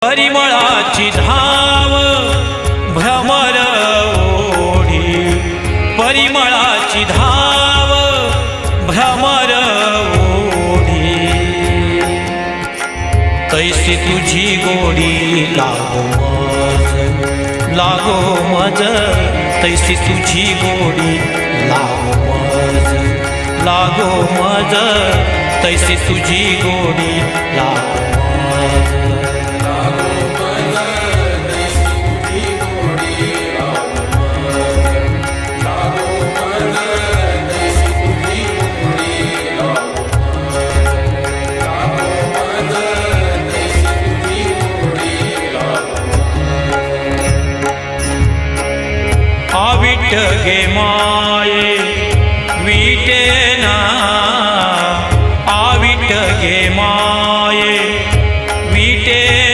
परिमळाची धाव भ्रमर ओढी, परिमळाची धाव भ्रमर ओढी, तैसी तुझी गोडी लागो मज, तैसी तुझी गोडी लागो मज, तैसी तुझी गोडी लागो मज. आविट गे मा